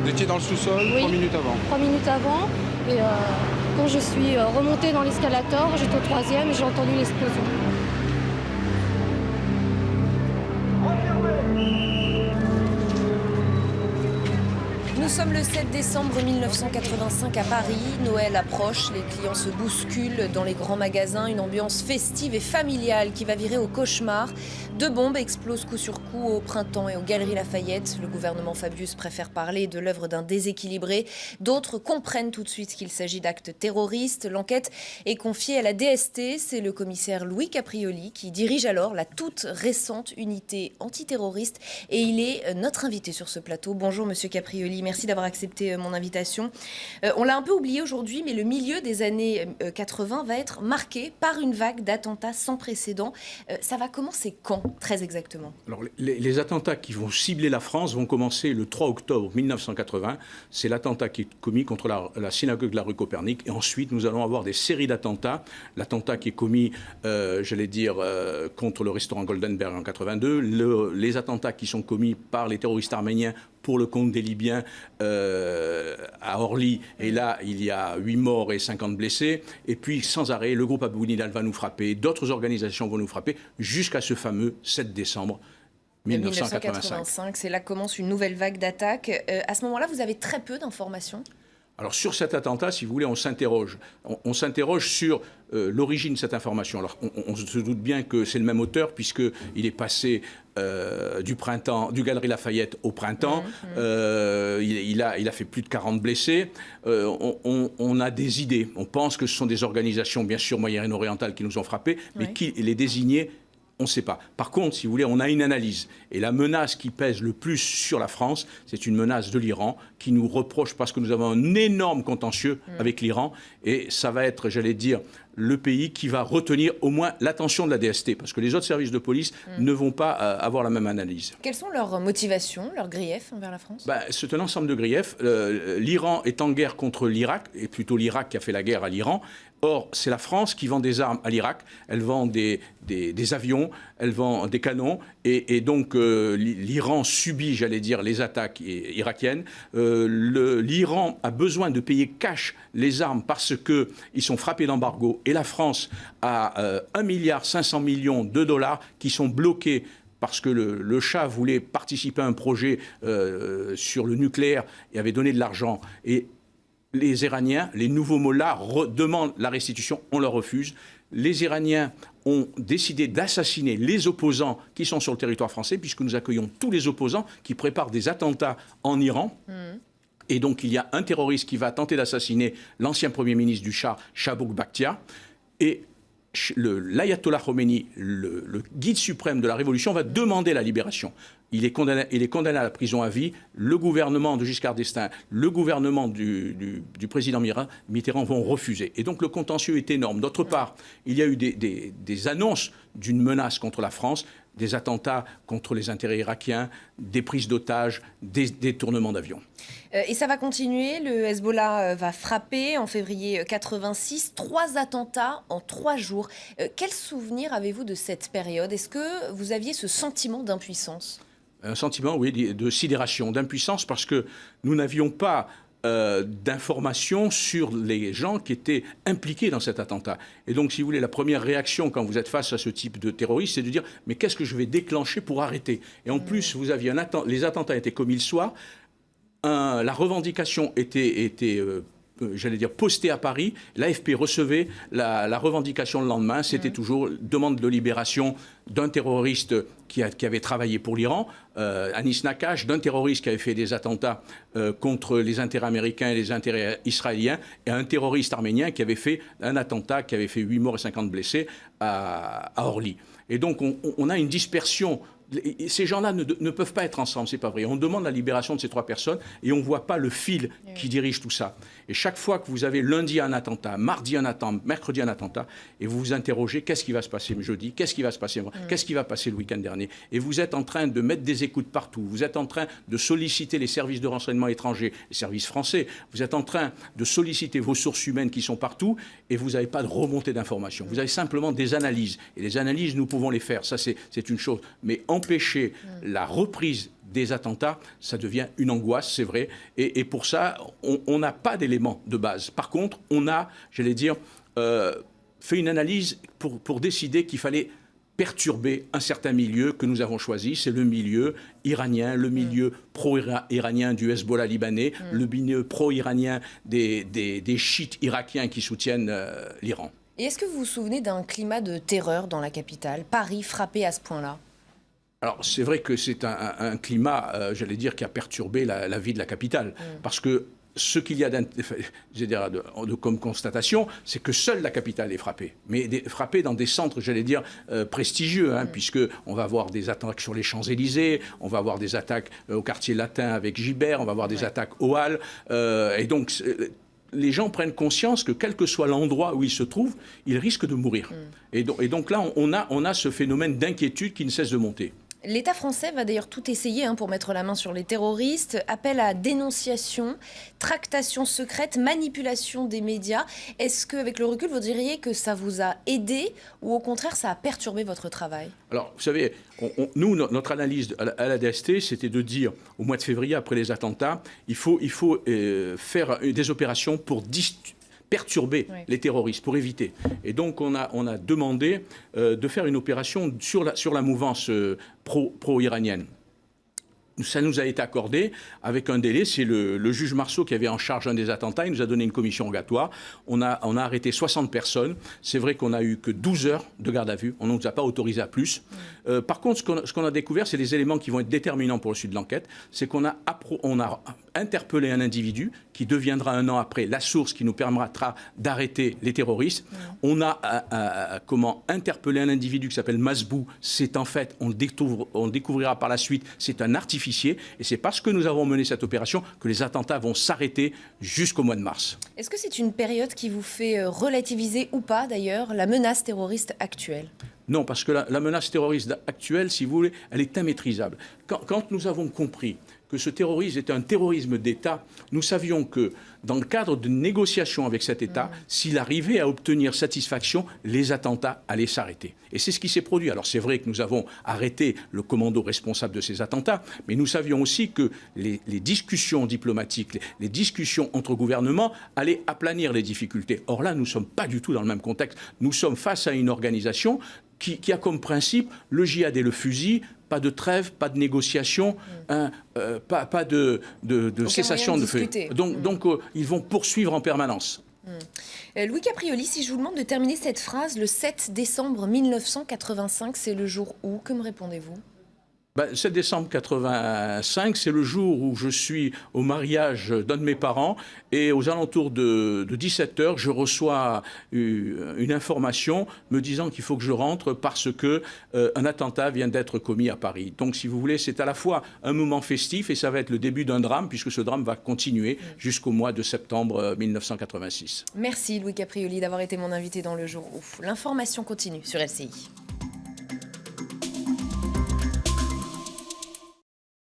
Vous étiez dans le sous-sol Oui. 3 minutes avant. 3 minutes avant. Et quand je suis remontée dans l'escalator, j'étais au 3e et j'ai entendu l'explosion. Nous sommes le 7 décembre 1985 à Paris. Noël approche, les clients se bousculent dans les grands magasins. Une ambiance festive et familiale qui va virer au cauchemar. 2 bombes explosent coup sur coup au Printemps et aux Galeries Lafayette. Le gouvernement Fabius préfère parler de l'œuvre d'un déséquilibré. D'autres comprennent tout de suite qu'il s'agit d'actes terroristes. L'enquête est confiée à la DST. C'est le commissaire Louis Caprioli qui dirige alors la toute récente unité antiterroriste. Et il est notre invité sur ce plateau. Bonjour Monsieur Caprioli, merci d'avoir accepté mon invitation. On l'a un peu oublié aujourd'hui, mais le milieu des années 80 va être marqué par une vague d'attentats sans précédent. Ça va commencer quand, très exactement? Alors, les attentats qui vont cibler la France vont commencer le 3 octobre 1980. C'est l'attentat qui est commis contre la synagogue de la rue Copernic. Et ensuite, nous allons avoir des séries d'attentats. L'attentat qui est commis, contre le restaurant Goldenberg en 82. Les attentats qui sont commis par les terroristes arméniens pour le compte des Libyens à Orly. Et là, il y a 8 morts et 50 blessés. Et puis, sans arrêt, le groupe Abou Nidal va nous frapper, d'autres organisations vont nous frapper, jusqu'à ce fameux 7 décembre 1985. C'est là que commence une nouvelle vague d'attaques. À ce moment-là, vous avez très peu d'informations? Alors sur cet attentat, si vous voulez, on s'interroge. On s'interroge sur l'origine de cette information. Alors on se doute bien que c'est le même auteur puisqu'il est passé du Galeries Lafayette au Printemps. Il a fait plus de 40 blessés. On a des idées. On pense que ce sont des organisations, bien sûr, moyen-orientales qui nous ont frappés, mais qui les désigner, on ne sait pas. Par contre, si vous voulez, on a une analyse. Et la menace qui pèse le plus sur la France, c'est une menace de l'Iran qui nous reproche parce que nous avons un énorme contentieux avec l'Iran. Et ça va être, j'allais dire, le pays qui va retenir au moins l'attention de la DST. Parce que les autres services de police ne vont pas avoir la même analyse. Quelles sont leurs motivations, leurs griefs envers la France? C'est un ensemble de griefs. L'Iran est en guerre contre l'Irak, et plutôt l'Irak qui a fait la guerre à l'Iran. Or, c'est la France qui vend des armes à l'Irak. Elle vend des avions, elle vend des canons. Et donc, l'Iran subit, j'allais dire, les attaques irakiennes. L'Iran a besoin de payer cash les armes parce qu'ils sont frappés d'embargo. Et la France a 1,5 milliard de dollars qui sont bloqués parce que le Shah voulait participer à un projet sur le nucléaire et avait donné de l'argent. Et les Iraniens, les nouveaux mollahs, demandent la restitution, on leur refuse. Les Iraniens ont décidé d'assassiner les opposants qui sont sur le territoire français, puisque nous accueillons tous les opposants qui préparent des attentats en Iran. Et donc il y a un terroriste qui va tenter d'assassiner l'ancien Premier ministre du Shah, Shabouk Bakhtiar. Et l'ayatollah Khomeini, le guide suprême de la révolution, va demander la libération. Il est condamné à la prison à vie. Le gouvernement de Giscard d'Estaing, le gouvernement du président Mitterrand vont refuser. Et donc le contentieux est énorme. D'autre part, il y a eu des annonces d'une menace contre la France, des attentats contre les intérêts irakiens, des prises d'otages, des détournements d'avions. Et ça va continuer. Le Hezbollah va frapper en février 86. 3 attentats en 3 jours. Quel souvenir avez-vous de cette période? Est-ce que vous aviez ce sentiment d'impuissance? Un sentiment, oui, de sidération, d'impuissance, parce que nous n'avions pas d'informations sur les gens qui étaient impliqués dans cet attentat. Et donc, si vous voulez, la première réaction quand vous êtes face à ce type de terroriste, c'est de dire « mais qu'est-ce que je vais déclencher pour arrêter ?» Et en plus, vous aviez les attentats étaient commis le soir, la revendication était j'allais dire, postée à Paris. L'AFP recevait la revendication le lendemain. C'était toujours demande de libération d'un terroriste qui avait travaillé pour l'Iran, Anis Nakash, d'un terroriste qui avait fait des attentats contre les intérêts américains et les intérêts israéliens, et un terroriste arménien qui avait fait un attentat qui avait fait 8 morts et 50 blessés à Orly. Et donc, on a une dispersion. Ces gens-là ne peuvent pas être ensemble, c'est pas vrai. On demande la libération de ces 3 personnes et on ne voit pas le fil qui dirige tout ça. Et chaque fois que vous avez lundi un attentat, mardi un attentat, mercredi un attentat, et vous vous interrogez, qu'est-ce qui va se passer jeudi, qu'est-ce qui va se passer, qu'est-ce qui va passer le week-end dernier, et vous êtes en train de mettre des écoutes partout, vous êtes en train de solliciter les services de renseignement étrangers, les services français, vous êtes en train de solliciter vos sources humaines qui sont partout, et vous n'avez pas de remontée d'informations. Vous avez simplement des analyses. Et les analyses, nous pouvons les faire, ça c'est une chose. Mais empêcher la reprise des attentats, ça devient une angoisse, c'est vrai. Et pour ça, on n'a pas d'éléments de base. Par contre, on a, j'allais dire, fait une analyse pour décider qu'il fallait perturber un certain milieu que nous avons choisi. C'est le milieu iranien, le milieu pro-iranien du Hezbollah libanais, le milieu pro-iranien des chiites irakiens qui soutiennent l'Iran. Et est-ce que vous vous souvenez d'un climat de terreur dans la capitale, Paris frappé à ce point-là? Alors, c'est vrai que c'est un climat, j'allais dire, qui a perturbé la vie de la capitale. Parce que ce qu'il y a comme constatation, c'est que seule la capitale est frappée. Mais frappée dans des centres, j'allais dire, prestigieux, puisqu'on va avoir des attaques sur les Champs-Élysées, on va avoir des attaques au quartier latin avec Gibert, on va avoir des attaques aux Halles. Et donc, les gens prennent conscience que quel que soit l'endroit où ils se trouvent, ils risquent de mourir. Et donc là, on a ce phénomène d'inquiétude qui ne cesse de monter. L'État français va d'ailleurs tout essayer pour mettre la main sur les terroristes. Appel à dénonciation, tractation secrète, manipulation des médias. Est-ce qu'avec le recul, vous diriez que ça vous a aidé ou au contraire, ça a perturbé votre travail? Alors, vous savez, nous, notre analyse à la DST, c'était de dire, au mois de février, après les attentats, il faut faire des opérations pour perturber les terroristes, pour éviter. Et donc, on a demandé de faire une opération sur la mouvance pro-iranienne. Ça nous a été accordé avec un délai. C'est le juge Marceau qui avait en charge un des attentats. Il nous a donné une commission rogatoire. On a arrêté 60 personnes. C'est vrai qu'on n'a eu que 12 heures de garde à vue. On ne nous a pas autorisé à plus. Par contre, ce qu'on a découvert, c'est les éléments qui vont être déterminants pour le suite de l'enquête. C'est qu'on a interpellé un individu qui deviendra un an après la source qui nous permettra d'arrêter les terroristes. On a interpellé un individu qui s'appelle Masbou. C'est en fait, on le découvrira par la suite, c'est un artificier. Et c'est parce que nous avons mené cette opération que les attentats vont s'arrêter jusqu'au mois de mars. Est-ce que c'est une période qui vous fait relativiser ou pas d'ailleurs la menace terroriste actuelle? Non, parce que la menace terroriste actuelle, si vous voulez, elle est immaîtrisable. Quand nous avons compris que ce terrorisme est un terrorisme d'État, nous savions que dans le cadre de négociations avec cet État, s'il arrivait à obtenir satisfaction, les attentats allaient s'arrêter. Et c'est ce qui s'est produit. Alors c'est vrai que nous avons arrêté le commando responsable de ces attentats, mais nous savions aussi que les discussions diplomatiques, les discussions entre gouvernements allaient aplanir les difficultés. Or là, nous ne sommes pas du tout dans le même contexte. Nous sommes face à une organisation qui a comme principe le djihad et le fusil, pas de trêve, pas de négociation, pas de cessation de feu. Donc ils vont poursuivre en permanence. Louis Caprioli, si je vous demande de terminer cette phrase, le 7 décembre 1985, c'est le jour où? Que me répondez-vous? 7 décembre 85, c'est le jour où je suis au mariage d'un de mes parents et aux alentours de 17h, je reçois une information me disant qu'il faut que je rentre parce que un attentat vient d'être commis à Paris. Donc, si vous voulez, c'est à la fois un moment festif et ça va être le début d'un drame puisque ce drame va continuer jusqu'au mois de septembre 1986. Merci Louis Caprioli d'avoir été mon invité dans le jour où. L'information continue sur LCI.